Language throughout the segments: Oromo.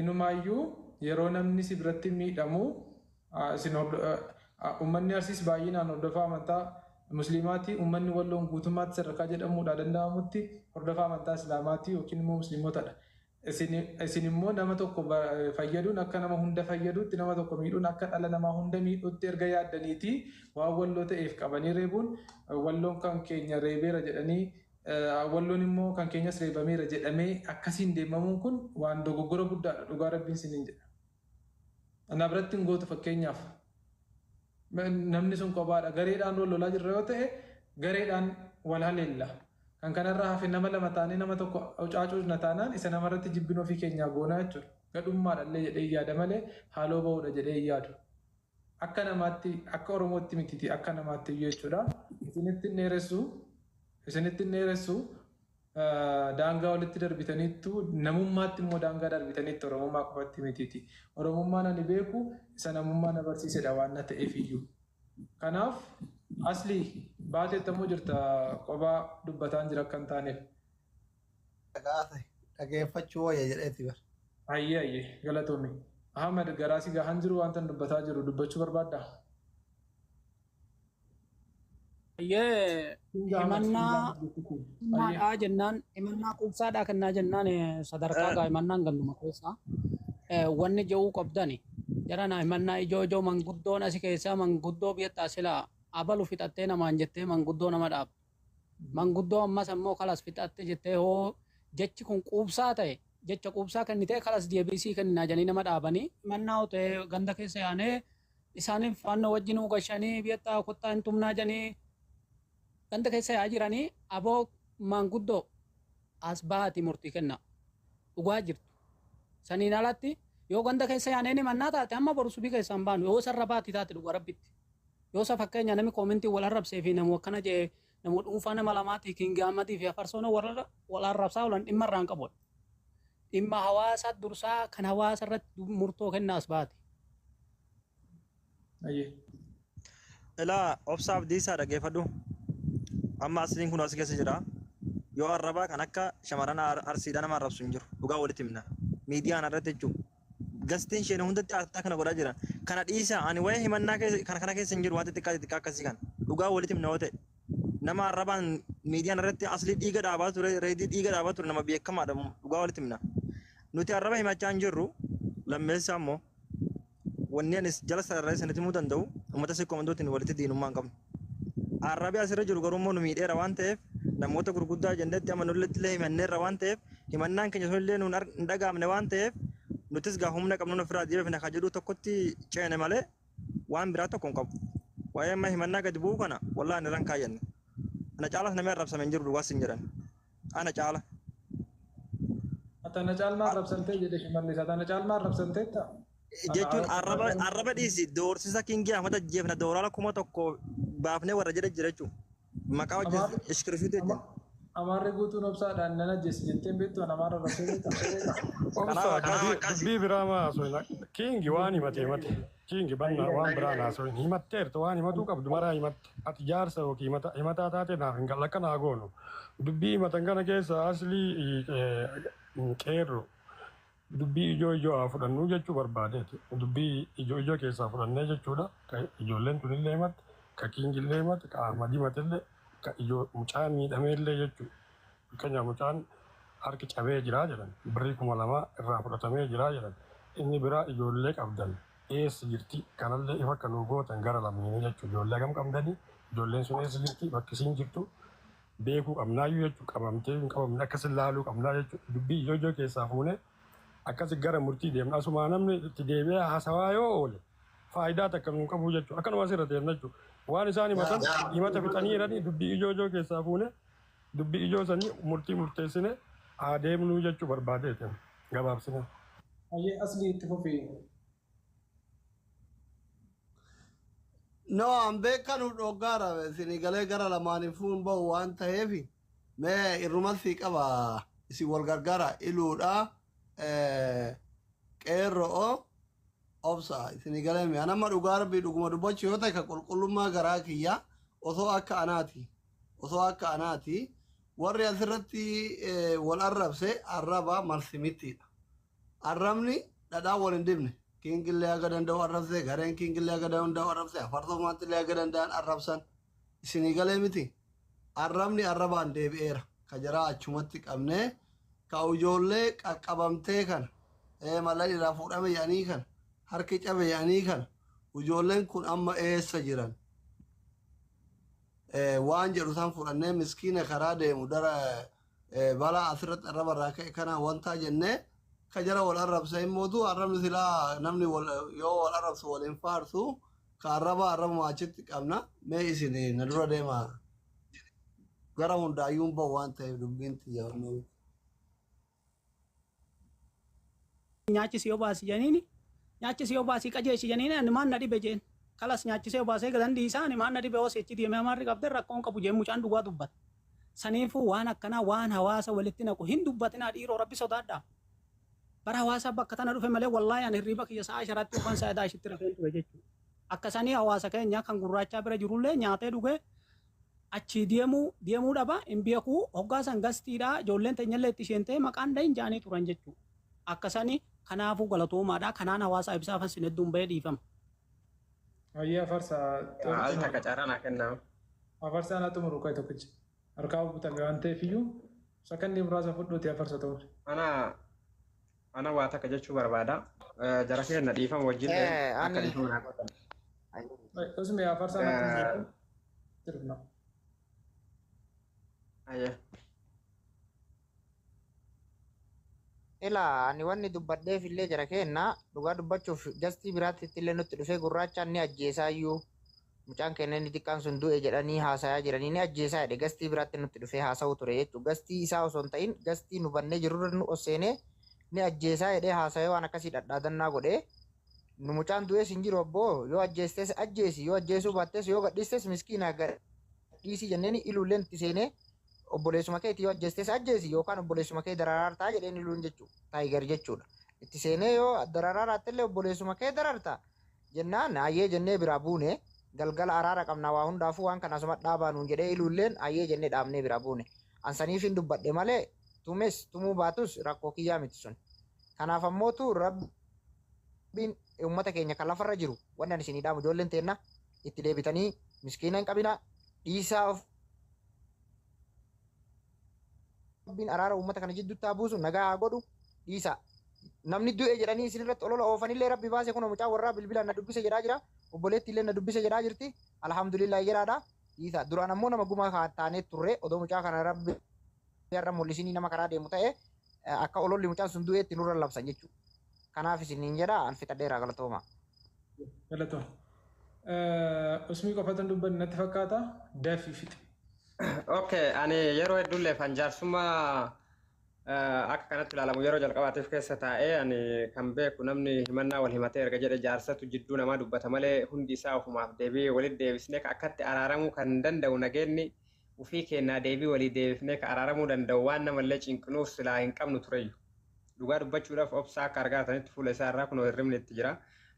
Inumaayyuu yeroo namni si biratti miidhamu isin uummanni Arsiis baay'inaan hordofaa amantaa Musliimaati. Uummanni Walloon guutummaatti sadarkaa jedhamuudha danda'amutti hordofaa amantaa Islaamaati yookiin immoo Musliimotadha. Isin immoo nama tokko fayyaduun akka nama hunda fayyaduutti nama tokko miidhuun akka dhala namaa hunda miidhuutti erga yaaddaniiti waan Walloo ta'eef qabanii reebuun Walloon kan keenya reebeera jedhanii Walloon immoo kan keenyas reebameera jedhamee akkasiin deemamuun kun waan dogoggora guddaadha. Dhugaa Rabbiin siniin jedha. Ana biratti hin gootu fakkeenyaaf. Namni sun kophaadha. Gareedhaan lolaa jirra yoo ta'e gareedhaan wal haleella. Kan kanarraa hafe nama lama taanee nama tokko caacuus na taanaan isa namarratti jibbin ofii keenyaa goonaa jechuudha. Gadhummaadhallee jedhee yaada malee haaloo ba'uudha jedhee yaadu. Akka namaatti akka Oromootti mititi akka namaatti jechuudha. Isinitti dheeressu daangaa walitti darbitaniittu namummaatti immoo daangaa darbitaniitti Oromummaa qofatti mititi. Oromummaan ani beeku isa namummaa na barsiisedha waan na ta'eef iyyuu. Kanaaf Aslii baateettamuu jirta kophaa dubbataan jira akka hin taaneef. Dhageeffachuu wayya jedheeti bar. Ayyee galatoomii. Ahmad garaasi gahan jiru wanta dubbataa jiru dubbachuu barbaaddaa? Himannaa jennaan himannaa quubsaadhaa kennaa jennaan sadarkaa himannaan ganduma keessaa wanni jedhuu qabdani jarana himannaa ijoo manguddoon asi keessaa manguddoo biyyattaa silaa abalu fixattee namaan jettee manguddoo nama dhaabdu. Manguddoo ammas ammoo kalas fixattee jettee hoo jechi kun quubsaa ta'e jecha quubsaa kennitee kalas deebisii kennaa jedhanii nama dhaabanii himannaa ta'e ganda keessa yaanee isaaniif fannoo wajjin ugashanii biyyattaa kottaa hin tumnaa jedhanii ganda keessa yaa jiranii aboo manguddoo as baati murtii kenna dhugaa jirtu. Saniin alatti yoo ganda keessa yaaneen himannaa taate amma boru subii keessaan baanu yoo sarara baati taate dhugaa Rabbitti. Yoo sa fakkeenya namni koomentii wal arrabsee fi namu akkana jee namu dhuunfaa nama lamaati King Ahmadii fi Afarsoon wal arrabsaa olan dhimma irraan qabudha. Dhimma hawaasaa dursaa kan hawaasa irratti murtoo kenna as baati. Ilaa obsaaf diisaa dhageeffadhu. Amma Asliin kun as keessa jira. Yoo arrabaa kan akka shamarran Arsiidhaa nama arrabsu hin jiru. Dhugaa walitti himna. Miidiyaan irratti jechuun gastiin isheen hundatti artaa kana godhaa jiran. Kana dhiisaa ani wayii himannaa kana keessa hin jiru waan xixiqqaa akkasii kana. Dhugaa walitti himna yoo ta'e. Nama arrabaan miidiyaan irratti Aslii dhiiga dhaabaa ture, reedii dhiiga dhaabaa ture nama beekamaadha. Dhugaa walitti himna. Nuti arraba himachaa hin jirru lammeessaa immoo wanni anis jala sararraa isinitti himuu danda'u uummata sikkoo mandootiin walitti diinummaa hin qabnu. Arrabii asirra jiru garuu immoo nu miidheera waan ta'eef namoota gurguddaa jennetti amma nulletti illee himanneerra waan ta'eef himannaan keenya sunillee nuun hin dhagaamne waan ta'eef nutis gaa humna qabnu ofirraa dhiibee kan jedhu tokkotti ceene malee waan biraa tokko hin qabu. Waa'ee amma himannaa gadi bu'uu kana wallaahi ani irraan kaayyanne. Ana caalas namni arrabsame hin jiru dhugaas hin jedhan. Ana caala. Atana caalmaa arrabsantee jedhe shimallis atana caalmaa arrabsantee ta'a. Jechuun arraba dhiisi doorsisa Kingii Ahmad ajjeefna doolara 1,000 baafnee warra jedhe jira jechuudha. Maqaa hojjetu iskirisuuti jechuudha. Amaarri guutuun obsaadhaan nan ajjeesi jetteen beektu amaarra rakkoo dubbii biraa maasoina Kingi waan himate Kingi banna waan biraa naasoin himatteerta waan himatuu qabdu maraa himatte ati jaarsa yookiin himataa taate naaf hin galla kana goonu dubbii himatan kana keessa Aslii qeerro dubbii ijoo fudhannuu jechuu barbaadeeti dubbii ijoo keessaa fudhannee jechuudha ijoolleen tunillee himatte ka Kingi illee himatte ka Ahmad himatillee ka ijoo mucaan miidhameellee jechuudha. Kanya mucaan harki cabee jiraa jedhan birrii 2,000 irraa fudhatamee jiraa jedhan inni biraa ijoollee qabdan eessa jirti kanallee ifa kan gootan gara lammiinii jechuudha. Ijoollee hagam qabdanii ijoolleen sun eessa jirti bakki isiin jirtu beekuu qabnaayyuu jechuudha. Qabamtee hin qabamne akkas ilaaluu qabnaa jechuudha. Dubbii ijoo keessaa fuunee akkas gara murtii deemna asumaa namni itti deebi'ee haasawaa yoo oole faayidaa takka nuun qabu jechuudha. Akkanuma asirra deemna jechuudha. Waan isaan himatan himata fixanii jedhanii dubbii ijoo keessaa fuunee dubbii ijoo sanii murtii murteessine adeemnuu jechuu barbaadeeti gabaabsine. Ayyee Aslii itti fufii. No, an beekanu dhoggaara isin galee gara lamaanifuun bahu waan ta'eef mee irrumatti qaba isin wal gargaara iluudha qeerro'oo obsa isin galee mee anamma dhugaa rabbii dhuguma dubbachuu yoo ta'e ka qulqullummaa garaa kiyya osoo akka anaati warri asirratti wal arrabse arraba marsimittiidha. arrabni dhadhaa wal hin dibne kiingillee aga danda'u arrabsee gareen kiingillee aga danda'u arrabsee afartumaattillee aga danda'an arrabsan isinii galee miti arrabni arrabaan deebi'eera ka jaraa achumatti qabnee ka ijoollee qaqqabamtee kana mala irraa fuudhame yaanii kana harki cabe yaanii kana ijoolleen kun amma eessa jiran waan jedhu isaan fudhannee miskiina karaa deemu dara balaa asirratti arrabarraa ka'e kana wanta jennee ka jara wal arrabsa himmootu arrabni silaa namni yoo wal arrabsu waliin faarsu ka arraba achitti qabna mee isin na dura deema gara hundaayyuun ba'u waan ta'eef dubbiin xiyyaafannoo nyaachisi yoo baasi janiini nyaachisi yoo baasii qajeelchi janiini ani maan na dhibe jeen kalas nyaachisee yoo baasee galan dhiisaa ani maan na dhibe hoos echi deemee amarri qabdee rakkoon qabu jeen mucaan dhugaa dubbata saniifuu waan akkanaa waan hawaasa walitti naqu hin dubbatinaa dhiiroo rabbi sodaadhaa bara hawaasa bakka tana dhufe malee wallaahi ani hirriba kiyya sa'a sharaatti yookaan sa'a daashitti rafeen ture jechuudha akkasanii hawaasa keenya kan gurraachaa bira jirullee nyaatee dhugee achi deemuu dhaba hin beekuu hoggaasan gastiidhaa ijoolleen teenyallee itti isheen ta'e maqaan dhahin jaanii turan jechuudha akkasanii kanaafuu galatoomaadhaa kanaan hawaasa ibsaa fansin hedduun bahee dhiifama. Ayyaa farsa. Al takka carraa kennamu. Farsa na tumuru kai tokkichi. Harkaa butame waan ta'eef iyyuu sakandii muraasa fudhuuti farsa ta'u. Ana waa takka jechuu barbaada. Jara keenya dhiifama wajjin akka dhiifama naa qotan. Usme farsa na tumuru. Tirna. Ayyaa. Ilaa ani wanni dubbadheef illee jara keenya dhugaa dubbachuuf gastii biraatti illee nutti dhufee gurraachaan ni ajjeesaa iyyuu mucaan keenya inni xiqqaan sun du'e jedhanii haasayaa jiranii ni ajjeesaa jedhe gastii biraatti nutti dhufee haasa'u ture jechuudha. Gastii isaa osoo hin ta'in gastii nu bannee jirurra nu oseenee ni ajjeesaa jedhee haasa'ee waan akkasii dhadhaadannaa godhee nu mucaan du'ees hin jiru abboo yoo ajjeestes ajjeesi yoo ajjeesuu baattes yoo gadhiistes miskiina gadhiisii jenneen iluulleen itti seenee obboleessuma keetii yoo ajjeestes ajjeesi yookaan obboleessuma kee dararaartaa jedheen iluun jechuudha. Taayigar jechuudha. Itti seenee yoo dararaaraattillee obboleessuma kee dararta jennaan ayyee jennee biraa buune galgala araara qabna waa hundaafuu waan kana asuma dhaabaanuun jedhee iluulleen ayyee jennee dhaabnee biraa buune. Ansaniif hin dubbadhe malee tumes tumuu baatus rakkoo kiyyaa miti sun. Kanaaf ammootu rabbiin uummata keenya kan lafarra jiru wanni ani isinii dhaamu ijoolleen teenna itti deebitanii miskiina hin qabina dhiisaa of rabbiin araara uummata kana jidduutti haa buusu nagaa haa godhu dhiisa namni du'e jedhanii isinirratti olola oofanillee rabbi baase kun mucaa warraa bilbilaan na dubbise jedhaa jira obboleetti illee na dubbise jedhaa jirti alhamdulillah jedhaadha dhiisa duraan ammoo nama gumaa taanee turre odoo mucaa kana rabbi irra mul'isinii nama karaa deemu ta'e akka ololli mucaan sun du'eetti nurra labsan jechuudha kanaaf isiniin jedha alfixadheeraa galatooma. Galatooma. Usmii qofatan dubbanni natti fakkaata dafii fixe. Okay, ani yeroo hedduullee fan jaarsummaa akka kanatti ilaalamu yeroo jalqabaatiif keessa taa'ee ani kan beeku namni himannaa wal himatee erga jedhe jaarsatu jidduu namaa dubbata malee hundi isaa ofumaaf deebii walitti deebisnee akkatti araaramuu kan danda'u nageenni ufii kennaa deebii walii deebifnee ka araaramuu danda'u waan namallee cinqinuuf silaa hin qabnu tureyyuu. Dhugaa dubbachuudhaaf obsaa akka argaatanitti fuula isaa irraa kun hirribni itti jira.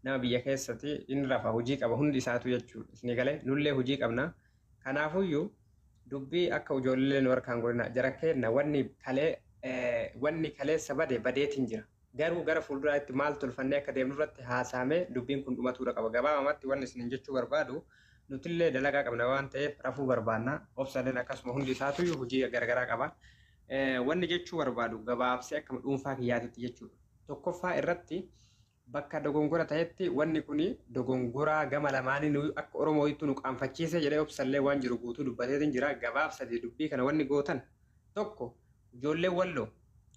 Nama biyya keessatti inni rafa hojii qaba hundi isaatu jechuudha. Isinii galee nullee hojii qabna. Kanaafuyyuu dubbii akka ijoolleen warkaan godhina jara kenna wanni kaleessa badeetiin jira. Garuu gara fuulduraatti maal tolfannee akka deemnu irratti haasaamee dubbiin kun dhumatuudha qaba. Gabaabamatti wanni isin jechuu barbaadu nutillee dalagaa qabna waan ta'eef rafuu barbaanna. Obsaleen akkasuma hundi isaatu hojii garagaraa qaba. Wanni jechuu barbaadu gabaabsee akkama dhuunfaa kiyyaatitti jechuudha. Tokkoffaa irratti bakka dogongora ta'etti wanni kuni dogongoraa gama lamaanii akka Oromootti nu qaanfachiise jedhee obsallee waan jiru guutuu dubbateetiin jira. Gabaabsadii dubbii kana wanni gootan tokko ijoolleen walloo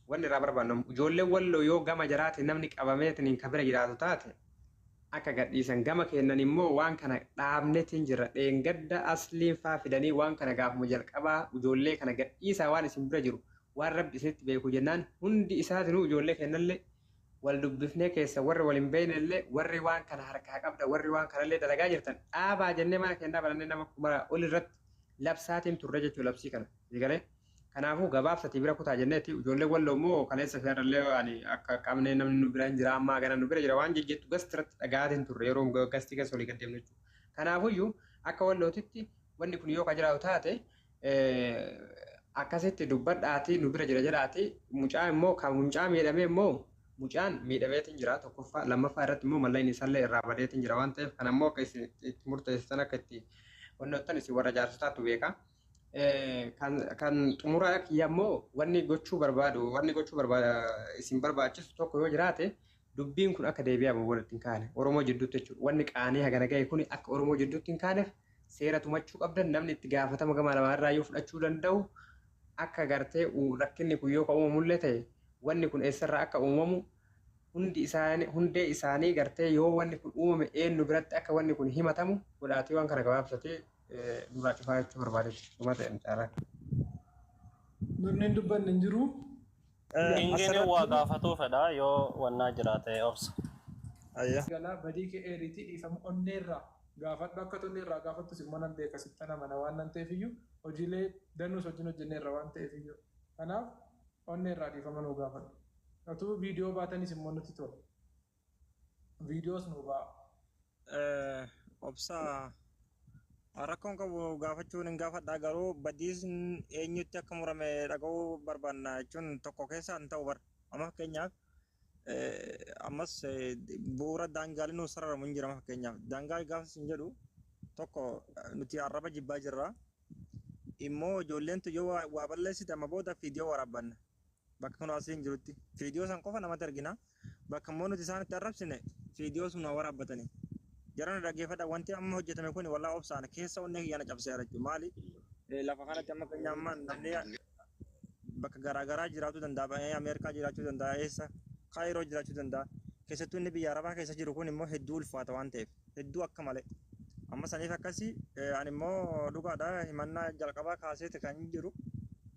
wanni irraa barbaannu ijoolleen walloo yoo gama jaraati namni qabameetiin kan bira jiraatu taate akka gadhiisan gama kennan immoo waan kana dhaabneetiin jira. Dheengadda asliin faa fidanii waan kana gaafuma jalqabaa ijoollee kana gadhiisaa waan isin bira jiru waan rabbi isinitti beeku jennaan hundi isaatinuu ijoollee kennallee wal dubbifnee keessa warri waliin beeynellee warri waan kana harkaa qabda warri waan kanallee dalagaa jirtan dhaabaa jennee mana kennaa balannee nama kumara ol irratti labsaatiin turre jechuu labsii kana digalee kanaafuu gabaabsatii bira kutaa jenneetti ijoollee walloo immoo kaleessa fi'arallee ani akka qabnee namni nu bira hin jira ammaa gana nu bira jira waan jejjettu gastirratti dhagaatiin turre yeroo gastii keessa olii gaddeemnu jechuudha. Kanaafuyyuu akka wallootitti wanni kun yoo ka jiraatu taate akkasitti dubbadhaati nu bira jira jedhaati mucaa immoo kan mucaa miidhamee immoo mucaan miidhameetiin jira tokkoffaa lammaffaa irratti immoo mallayni isaallee irraa badeetiin jira waan ta'eef kan ammoo akka itti murteessitan akka itti wantoottan isin warra jaarsotaatu beeka. Kan xumuraa kiyya immoo wanni gochuu barbaadu isin barbaachisu tokko yoo jiraate dubbiin kun akka deebi'amu walitti hin kaane Oromoo jidduutti jechuudha. Wanni qaanii hagana ga'e kun akka Oromoo jidduutti hin kaaneef seera tumachuu qabdan namni itti gaafatama gama lamaarraa yoo fudhachuu danda'u akka gartee rakkinni kun yoo uumamullee ta'e wanni kun eessarraa akka uumamu hundee isaanii gartee yoo wanni kun uumame eenyu biratti akka wanni kun himatamu godhaatee waan kana gabaabsatee duraa cufaa jechuu barbaadetti dhuma ta'e caalaa. Nurni dubbanni hin jiru. Ingene waa gaafatuu fedha yoo wannaa jiraate obsa. Galaa badii kee eeriitii dhiifamu onneerraa gaafadhu akka tonneerraa gaafattus immoo nan beeka sitta namana waan nan ta'eef iyyuu hojiilee danuus wajjin hojjenneerra waan ta'eef iyyuu. Kanaaf onneerraa dhiifama nuu gaafadhu. Atuu viidiyoo baatanis immoo nutti tola. Viidiyoos nuu ba'a. Obsaa rakkoon qabu gaafachuun hin gaafadhaa garuu badiis eenyutti akka murame dhaga'uu barbaanna jechuun tokko keessaa hin ta'u bara. Amma fakkeenyaaf ammas bu'uura daangaalee nuuf sararamu hin jira fakkeenyaaf. Daangaa gaafas hin jedhu tokko nuti arraba jibbaa jirra. Immoo ijoolleen yoo waa balleessite amma booda viidiyoo waraabbanna. Bakka kun asii hin jirutti. Viidiyoo san qofa namatti argina. Bakka immoo nuti isaanitti arrabsine viidiyoo sun waraabbatani. Jarana dhaggeeffadha wanti amma hojjetame kun walaa obsaan keessa onnee kiyyana cabseera jechuudha. Maali? Lafa kanatti amma keenyamma namni bakka garaagaraa jiraachuu danda'a. Ameerikaa jiraachuu danda'a. Eessa? Kaayiroo jiraachuu danda'a. Keessattuu inni biyya Arabaa keessa jiru kun immoo hedduu ulfaata waan ta'eef. Hedduu akka malee. Amma saniif akkasii ani immoo dhugaadha himannaa jalqabaa kaaseeti kan jiru.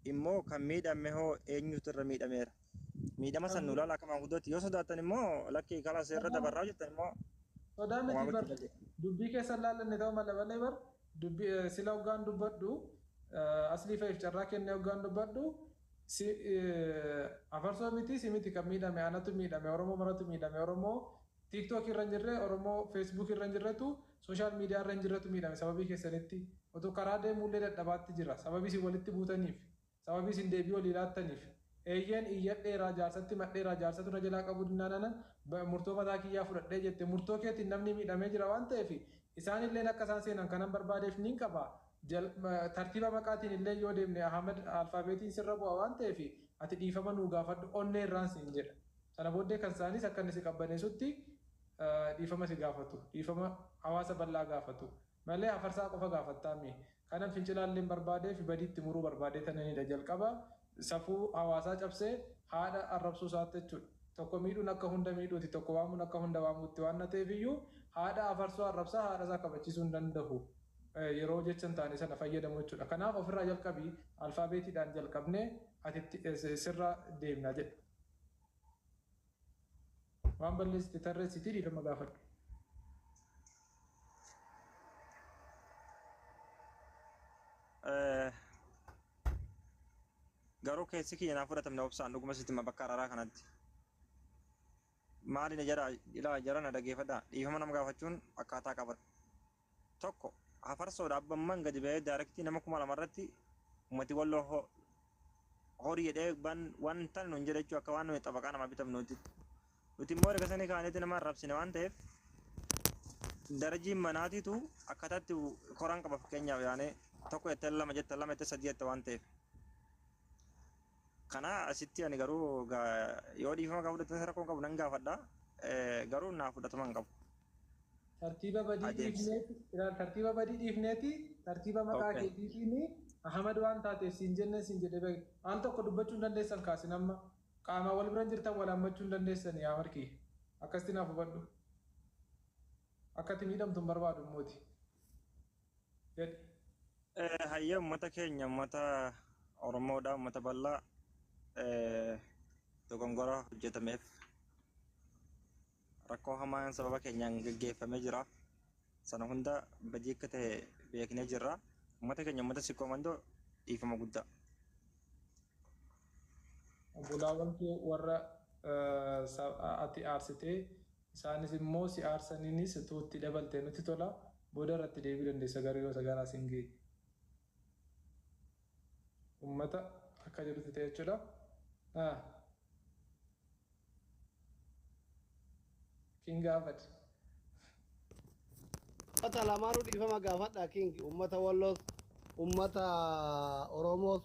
Immoo kan miidhame hoo eenyutu irra miidhameera. Miidhama san nu ilaala akka maanguddooti. Yoo sodaatan immoo lakkii kala seerra dabarraa jettan immoo sodaa miti bar dubbii keessa laallanne ta'uu mala malee bar dubbii sila hoggaan dubbadhu aslii fa'iif carraa kennee hoggaan dubbadhu afarsoo miti si miti kan miidhame anatu miidhame Oromoo maratu miidhame Oromoo TikTok irra hin jirre Oromoo Facebook irra hin jirretu sooshaal miidiyaa irra hin jirretu miidhame sababii keessanitti otoo karaa deemuullee dadhabaatti jira sababii si walitti buutaniif sababii si deebii walii laattaniif eeyyeen iyyadheeraa jaarsatti madheeraa jaarsatu na jalaa qabu dinnaanana murtoo mataa kiyyaa fudhadhee jette murtoo keetiin namni miidhamee jira waan ta'eef isaanillee akka isaan seenan kanan barbaadeef niin qaba tartiiba maqaatiin illee yoo deemne Ahmad alfaabeetiin sirra bu'a waan ta'eef ati dhiifama nuu gaafadhu onnee irraan siin jedha sana booddee kan isaanis akka inni si qabbaneessutti dhiifama si gaafatu dhiifama hawaasa bal'aa gaafatu malee afarsaa qofa gaafattaami kanan fincilaallee barbaadeef badiitti muruu barbaadee tananidha jalqaba safuu hawaasaa cabsee haadha arrabsuu isaatti jechuudha. Tokko miidhuun akka hunda miidhuuti tokko waamuun akka hunda waamuutti waan ta'eef iyyuu haadha afarsuu arrabsaa haadha isaa kabachiisuu hin danda'u yeroo jechan taane sana fayyadamu jechuudha. Kanaaf ofirraa jalqabii alfaabeetiidhaan jalqabnee ati sirra deemna jedha. Waan balleessite tarreessitii dhiifama gaafadhu. Garuu keessi kiyyanaa fudhatamne obsaan dhuguma sitti bakka araraa kanatti. Maali na jedha ilaa jara na dhaggeeffadha dhiifama nama gaafachuun akkaataa qaba. Tokko afarsoodha abbamman gadi ba'ee daarektii nama 2,000 irratti uummati walloo horii jedhee wanta nuun jedha jechuun akka waan nuyi xabaqaa namaa bitamnuuti. Nuti immoo erga sanii kaaneeti nama arrabsine waan ta'eef darajiin manaatiitu akkaataatti koraan qaba fakkeenyaaf yaane tokko jettee lama jettee sadii jette waan ta'eef. Kana asitti ani garuu yoo dhiifama qabu fudhatame rakkoon qabu nan gaafadha garuu naa fudhatama hin qabu. Tartiiba badii dhiifneeti tartiiba maqaa keetiitiin Ahmad waan taateef siin jenne siin jedhee beeku waan tokko dubbachuu hin dandeessan kaasin amma qaama wal bira jirtan wal hammachuu hin dandeessan yaa markii akkasitti naaf hubadhu akkatti miidhamtu hin barbaadu immooti. Hayya uummata keenya uummata Oromoodha uummata bal'aa dogongora hojjetameef rakkoo hamaan sababa keenyaan gaggeeffamee jira. Sana hunda badii akka ta'e beeknee jirra. Uummata keenya uummata sikkoo mandoo dhiifama guddaa. Obbolaawwan kee warra ati aarsitee isaanis immoo si aarsaniinis tuutti dabaltee nutti tola booda irratti deebii dandeessa garuu yoo sagaraa siin ga'e. Uummata akka jedhutti ta'e jechuudha. King gaafadha. Ummata lamaanuu dhiifama gaafadhaa King. Ummata Walloos, ummata Oromoos.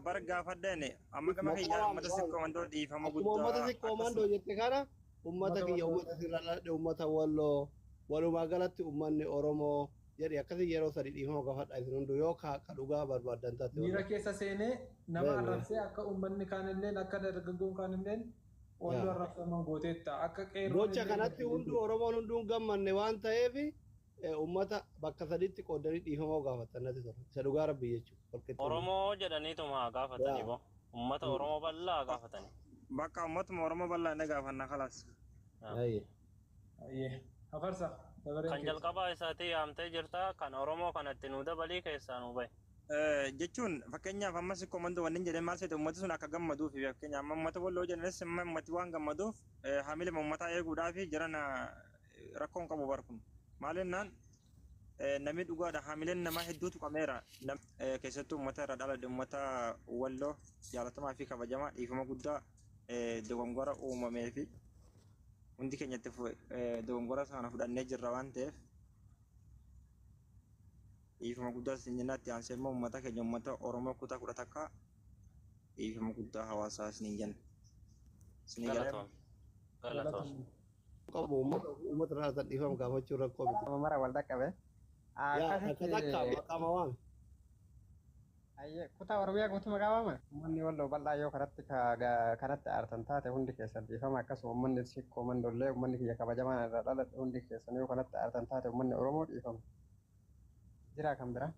Bar gaafadheeni amma gama kiyyaa uummata sikkoo mandoo dhiifama Akkuma ummata guddaa sikkoo mandoo jette kana ummata kiyya ummata sirraadhe ummata Walloo walumaa galatti ummanni Oromoo jedhi akkasii yeroo sadii dhiifama gaafadhaa isin hunduu yoo ka dhugaa barbaadan taate. Miira keessa seenee nama arrabsee akka uummanni kaanilleen akka dargaggoon kaanilleen walloo arrabsaman gooteetta akka qeerroo. Gocha kanatti hunduu Oromoon hunduun gammanne waan ta'eef ummata bakka sadiitti qoodanii dhiifama gaafatan natti tola. Isa dhugaa rabbii jechuudha. Oromoo jedhaniituma gaafatanii boo. Uummata Oromoo bal'aa gaafatanii. Bakka uummatuma Oromoo bal'aa inni gaafanna kalaas. Hafarsa. Kan jalqabaa isaatii yaamtee jirta kan Oromoo kanatti nu dabalii keessaa nu bahe. Jechuun fakkeenyaaf amma sikkoo mandoo wanni jedhee maal seete uummati sun akka gammaduuf fakkeenyaaf amma uummata Walloo jedhanis amma uummati waan gammaduuf haamilima uummataa eeguudhaaf jiran rakkoon qabu barkun. Maalinnaan namni dhugaadha haamileen namaa hedduutu qameera keessattuu uummata irra dhalate uummata Walloo jaalatamaa fi kabajamaa dhiifama guddaa dogongora uumamee fi hundi keenyatti dogongora sana fudhannee jirra waan ta'eef dhiifama guddaa isin jennaatti aansee immoo uummata keenya uummata Oromoo kutaa 11 dhiifama guddaa hawaasaa isin jenna. Galatoon. Qabu ummata irraa dhiifama gaafachuu rakkoo miti. Mara wal dhaqqabe. Maqama waan. Kutaa Oromiyaa guutuma qaabama. Uummanni Walloo bal'aa yoo kanatti aartan taate hundi keessan dhiifama akkasuma uummanni sikkoo mandollee uummanni kiyya kabajamaan irraa dhalate hundi keessan yoo kanatti aartan taate uummanni Oromoo dhiifama. Jira kan biraa.